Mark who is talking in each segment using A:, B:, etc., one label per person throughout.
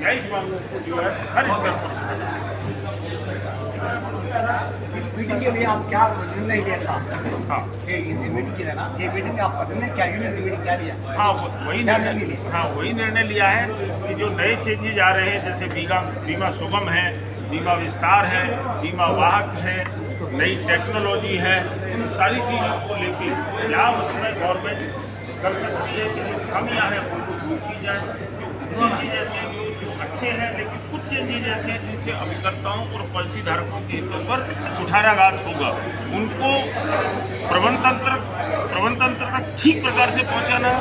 A: जायज मांगों को जो है हर स्तर पर
B: इस मीटिंग के लिए आप क्या निर्णय लिया था?
A: हाँ
B: ये मीटिंग की है ना, ये मीटिंग का आपका निर्णय क्या, यूनियन की मीटिंग क्या लिया?
A: हाँ वही निर्णय लिया है कि जो नए चेंजेज आ रहे हैं, जैसे बीमा सुगम है, बीमा विस्तार है, बीमा वाहक है, नई टेक्नोलॉजी है, इन सारी चीज़ों को लेके क्या उसमें गवर्नमेंट कर सकती है कि जो खामियाँ हैं उनको दूर की जाए। चेंजेज ऐसे हैं जो अच्छे हैं, लेकिन कुछ चेंजेज ऐसे हैं जिनसे अभिकर्ताओं और पॉलिसी धारकों के हितों पर कुठाराघात होगा। उनको प्रबंध तंत्र तक ठीक प्रकार से पहुंचाना,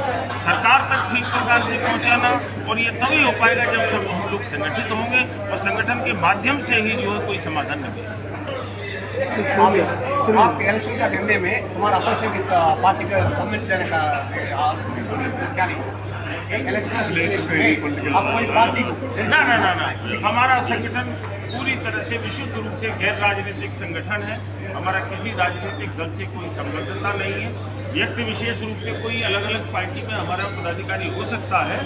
A: सरकार तक ठीक प्रकार से पहुंचाना, और ये तभी हो पाएगा जब सब हम लोग संगठित होंगे और संगठन के माध्यम से ही जो है कोई समाधान निकलेगा।
B: आप इलेक्शन का निर्णय में तुम्हारा एसोसिएशन किसका पार्टी का सम्मिलित देने का क्या नहीं? इलेक्शन आप कोई पार्टी को
A: ना हमारा संगठन पूरी तरह से विशुद्ध रूप से गैर राजनीतिक संगठन है। हमारा किसी राजनीतिक दल से कोई संबद्धता नहीं है। व्यक्ति विशेष रूप से कोई अलग अलग पार्टी में हमारा पदाधिकारी हो सकता है,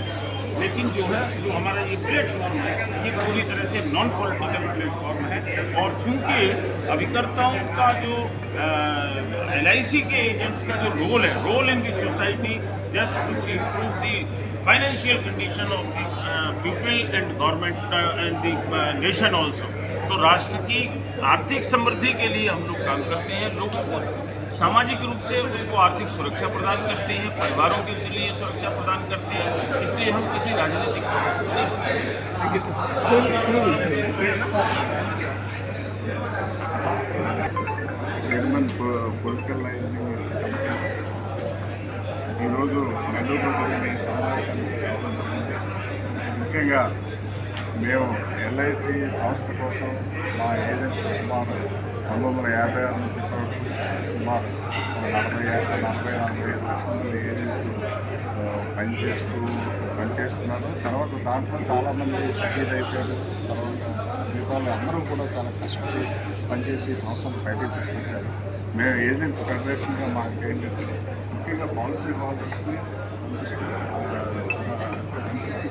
A: लेकिन जो हमारा ये प्लेटफॉर्म है ये पूरी तरह से नॉन पॉलिटिकल प्लेटफॉर्म है। और चूंकि अभिकर्ताओं का जो LIC के एजेंट्स का जो role in the society just to improve the financial condition of the people and government and the nation also, तो राष्ट्र की आर्थिक समृद्धि के लिए हम लोग काम करते हैं। लोगों को सामाजिक रूप से उसको आर्थिक सुरक्षा प्रदान करते हैं, परिवारों के लिए सुरक्षा प्रदान करते हैं, इसलिए हम किसी राजनीतिक पक्ष में नहीं।
C: చైర్మన్ పొలిటికల్ లైజనింగ్ ఈరోజు నెల్లూరులో జరిగిన ఈ సమావేశానికి రావడం జరిగింది. ముఖ్యంగా మేము LIC సంస్థ కోసం మా ఏజెంట్ సుమారు 1956 నుంచి ఇప్పటివరకు సుమారు 40-45 లక్షల మంది ఏజెంట్లు పనిచేస్తున్నారు. తర్వాత దాంట్లో చాలామంది షహీద్ అయిపోయారు. తర్వాత మిగతా అందరూ కూడా చాలా కష్టపడి పనిచేసి సంస్థను బయటకు తీసుకొచ్చారు. మేము ఏజెంట్స్ ఫెడరేషన్గా మాకు ఏంటంటే ముఖ్యంగా పాలసీ హోల్డర్స్ని సంతృప్తి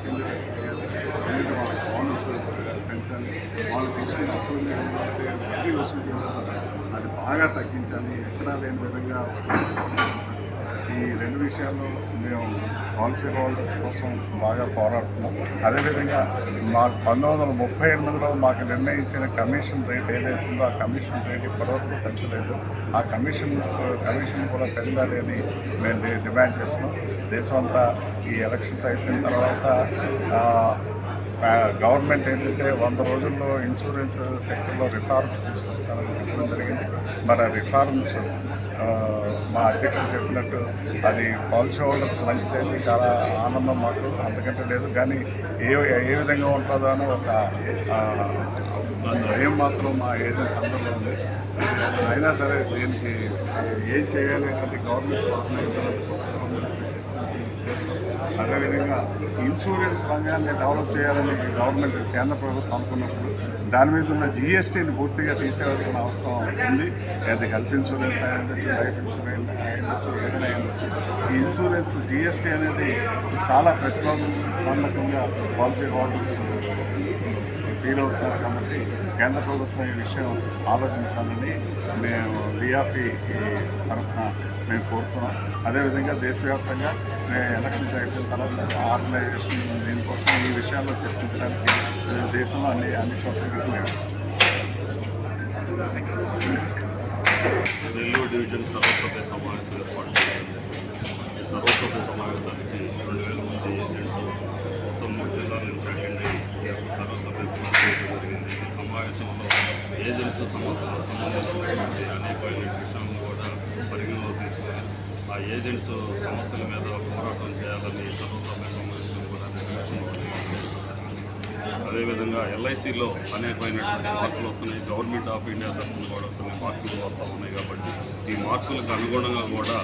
C: చెందిన ఎందుకంటే వాళ్ళ బోనస్ పెంచాలి, వాళ్ళు తీసుకున్న అప్పులు ఏదైతే వడ్డీ వసూలు చేస్తున్నారు అది బాగా తగ్గించాలి, ఎక్కడా లేని విధంగా ఈ రెండు విషయాల్లో మేము పాలసీ హోల్డర్స్ కోసం బాగా పోరాడుతున్నాం. అదేవిధంగా మాకు 1938లో మాకు నిర్ణయించిన కమిషన్ రేట్ ఏదైతే ఉందో ఆ కమిషన్ రేట్ ఇప్పటివరకు పెంచలేదు. ఆ కమిషన్ కూడా పెంచాలి అని మేము డిమాండ్ చేస్తున్నాం. దేశమంతా ఈ ఎలక్షన్స్ అయిపోయిన తర్వాత గవర్నమెంట్ ఏంటంటే 100 రోజుల్లో ఇన్సూరెన్స్ సెక్టర్లో రిఫార్మ్స్ తీసుకొస్తానని చెప్పడం జరిగింది. మరి ఆ రిఫార్మ్స్ మా అధ్యక్షులు చెప్పినట్టు అది పాలసీ హోల్డర్స్ మంచిదైతే చాలా ఆనందం మాకు, అంతకంటే లేదు. కానీ ఏ విధంగా ఉంటుందో అని ఒక భయం మాత్రం మా ఏజెంట్ అందరిలో ఉంది. అయినా సరే దీనికి ఏం చేయాలి అనేది గవర్నమెంట్ చేస్తాం. అదేవిధంగా ఇన్సూరెన్స్ రంగాన్ని డెవలప్ చేయాలని గవర్నమెంట్ కేంద్ర ప్రభుత్వం అనుకున్నప్పుడు దాని మీద ఉన్న GSTని పూర్తిగా తీసేయాల్సిన అవసరం ఉంది. అది హెల్త్ ఇన్సూరెన్స్ అయ్యిండొచ్చు, లైఫ్ ఇన్సూరెన్స్ అయ్యిండొచ్చు, ఏదైనా అయ్యిండొచ్చు. ఈ ఇన్సూరెన్స్ GST అనేది చాలా ప్రతిపాదనకంగా పాలసీ హోల్డర్స్ ఫీల్ అవుతున్నారు. కాబట్టి కేంద్ర ప్రభుత్వం ఈ విషయం ఆలోచించాలని మేము DFE తరఫున మేము కోరుతున్నాం. అదేవిధంగా దేశవ్యాప్తంగా ఎలక్షన్స్ అయిపోయిన తర్వాత ఆర్గనైజేషన్ దీనికోసం ఈ విషయాల్లో చర్చించడానికి దేశంలో అన్ని చోట్ల మేము
D: నెల్లూరు డివిజన్ సర్వసభ్య సమావేశం ఏర్పాటు చేసింది. ఈ సర్వసభ్య సమావేశానికి 2000 మంది ఏజెంట్స్ మొత్తం 3 జిల్లాల నుంచి అటెండ్ అయ్యి సర్వసభ్య సమావేశం జరిగింది. ఈ సమావేశంలో ఏజెంట్స్ సంబంధించినటువంటి అనేక విషయాలను కూడా పరిగణలోకి తీసుకొని ఆ ఏజెంట్స్ సమస్యల మీద పోరాటం చేయాలని సర్వసభ్య సమావేశం కూడా నిర్ణయించడం. అదేవిధంగా ఎల్ఐసిలో అనేకమైనటువంటి మార్పులు వస్తున్నాయి. గవర్నమెంట్ ఆఫ్ ఇండియా తరఫున కూడా కొన్ని మార్పులు వస్తూ ఉన్నాయి. కాబట్టి ఈ మార్పులకు అనుగుణంగా కూడా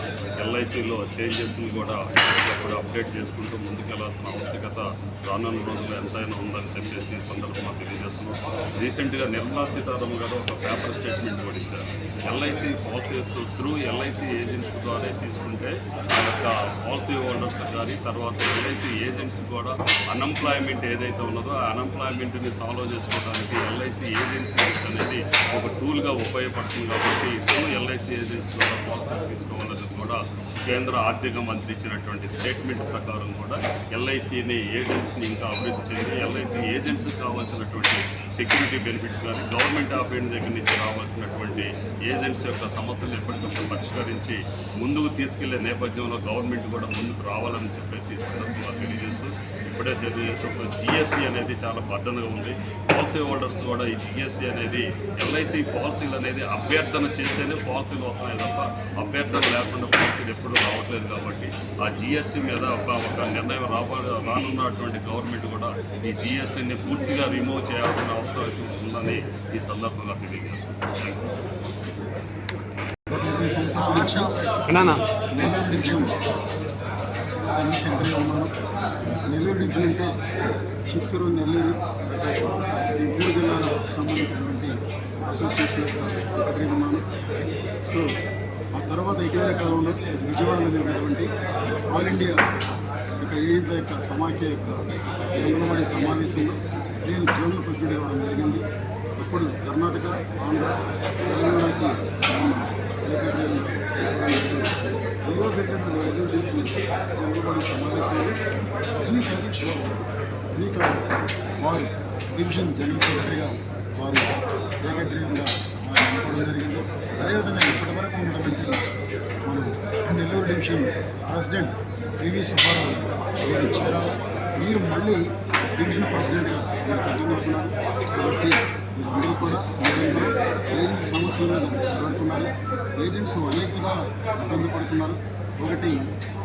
D: ఎల్ఐసిలో చేంజెస్ని కూడా ఎప్పటికప్పుడు అప్డేట్ చేసుకుంటూ ముందుకెళ్లాల్సిన ఆవశ్యకత రానున్న రోజుల్లో ఎంతైనా ఉందని చెప్పేసి ఈ సందర్భంగా తెలియజేస్తున్నాం. రీసెంట్గా నిర్మలా సీతారామన్ గారు ఒక పేపర్ స్టేట్మెంట్ కూడా ఇచ్చారు. LIC policies through LIC agents ద్వారా తీసుకుంటే ఆ యొక్క పాలసీ హోల్డర్స్ కానీ తర్వాత ఎల్ఐసి ఏజెంట్స్ కూడా అన్ఎంప్లాయ్మెంట్ ఏదైతే ఉన్నదో ఆ అన్ఎంప్లాయ్మెంట్ని సాల్వ్ చేసుకోవడానికి ఎల్ఐసి ఏజెన్సీస్ అనేది ఒక టూల్గా ఉపయోగపడుతుంది. కాబట్టి త్రూ ఎల్ఐసి ఏజెంట్స్ ద్వారా పాలసీ తీసుకోవాలని కూడా కేంద్ర ఆర్థిక మంత్రి ఇచ్చినటువంటి స్టేట్మెంట్ ప్రకారం కూడా ఎల్ఐసిని ఏజెంట్స్ని ఇంకా అభివృద్ధి చేయాలి. ఎల్ఐసి ఏజెంట్స్కి కావాల్సినటువంటి సెక్యూరిటీ బెనిఫిట్స్ కానీ గవర్నమెంట్ ఆఫ్ ఇండియా దగ్గర నుంచి రావాల్సినటువంటి ఏజెంట్స్ యొక్క సమస్యలు ఎప్పటికప్పుడు పరిష్కరించి ముందుకు తీసుకెళ్లే నేపథ్యంలో గవర్నమెంట్ కూడా ముందుకు రావాలని చెప్పేసి ఈ సందర్భంగా తెలియజేస్తూ ఇప్పుడే తెలియజేస్తూ జిఎస్టీ అనేది చాలా బర్డన్గా ఉంది. పాలసీ హోల్డర్స్ కూడా ఈ జిఎస్టీ అనేది ఎల్ఐసి పాలసీలు అనేది అభ్యర్థన చేస్తేనే పాలసీలు వస్తున్నాయి తప్ప అభ్యర్థన లేకుండా పాలసీలు ఎప్పుడూ రావట్లేదు. కాబట్టి ఆ జిఎస్టీ మీద ఒక నిర్ణయం రానున్నటువంటి గవర్నమెంట్ కూడా ఈ జిఎస్టీని పూర్తిగా రిమూవ్ చేయాల్సిన అవసరం ఉందని ఈ సందర్భంగా తెలియజేస్తుంది.
E: నెల్లూరు డివిజన్ సర్వీస్ సెంటర్లో ఉన్నాను. నెల్లూరు డివిజన్ అంటే చిత్తూరు, నెల్లూరు, ప్రకాశం ఈ 3 జిల్లాలకు సంబంధించినటువంటి అసోసియేషన్ సెక్రటరీ ఉన్నాను. సో ఆ తర్వాత ఇటీవల కాలంలో విజయవాడలో జరిగినటువంటి ఆల్ ఇండియా యొక్క ఏజెంట్ల యొక్క సమాఖ్య యొక్క అంగన్వాడీ సమావేశంలో నేను జోనల్ ప్రెసిడెంట్ కావడం జరిగింది. అప్పుడు కర్ణాటక, ఆంధ్ర, తెలంగాణకి ఈరోజు జరిగినటువంటి నెల్లూరు డివిజన్ అంగన్వాడీ సమావేశంలో జీ సతీష్ శ్రీకాళహస్తి వారు డివిజన్ జనరల్ సెక్రటరీగా వారు ఏకగ్రీవంగా అనుకోవడం జరిగింది. అదేవిధంగా ఇప్పటి వరకు ఉన్నటువంటి మనం Nellore division president PV Subbarao గారు చేరాలి. మీరు మళ్ళీ డివిజన్ ప్రెసిడెంట్గా మీరు కంటిన్యూ అవుతున్నారు. కాబట్టి మీరందరూ కూడా నిరంతరం ఏజెంట్స్ సమస్యల మీద పోరాడుతున్నారు. ఏజెంట్స్ అనేక విధాలు ఇబ్బంది పడుతున్నారు. ఒకటి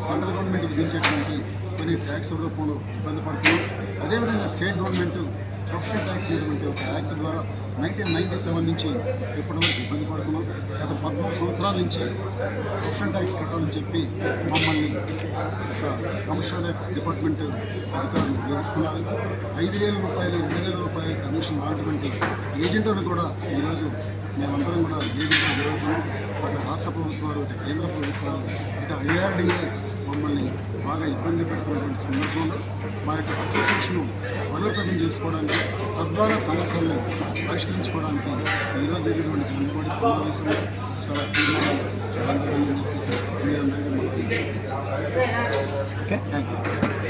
E: సెంట్రల్ గవర్నమెంట్ విధించేటువంటి కొన్ని ట్యాక్స్ రూపంలో ఇబ్బంది పడుతున్నారు. అదేవిధంగా స్టేట్ గవర్నమెంట్ ప్రొఫెషనల్ ట్యాక్స్ అనేటువంటి ఒక యాక్ట్ ద్వారా 1997 నుంచి ఇప్పటివరకు ఇబ్బంది పడుతున్నాం. గత 13 సంవత్సరాల నుంచి ప్రొఫెషనల్ ట్యాక్స్ కట్టాలని చెప్పి మమ్మల్ని ఒక కమర్షియల్ ట్యాక్స్ డిపార్ట్మెంట్ అధికారులు వేధిస్తున్నారు. 5,000 రూపాయలు, 2,000 రూపాయలు కమిషన్ వాడినటువంటి ఏజెంట్లను కూడా ఈరోజు మేమందరం కూడా ఏజెంట్లు జరుగుతున్నాం. అటు రాష్ట్ర ప్రభుత్వాలు, ఇటు కేంద్ర ప్రభుత్వాలు, ఇటు ఐఆర్డీఏ మమ్మల్ని బాగా ఇబ్బంది పెడుతున్నటువంటి సందర్భంలో మా యొక్క అసోసియేషన్ బలోపేతం చేసుకోవడానికి తద్వారా సమస్యలను పరిష్కరించుకోవడానికి ఈరోజు జరిగినటువంటి అంగన్వాడీ సమావేశంలో చాలా తీవ్రంగా చెప్పి మీ అందరికీ మాకు థ్యాంక్ యూ.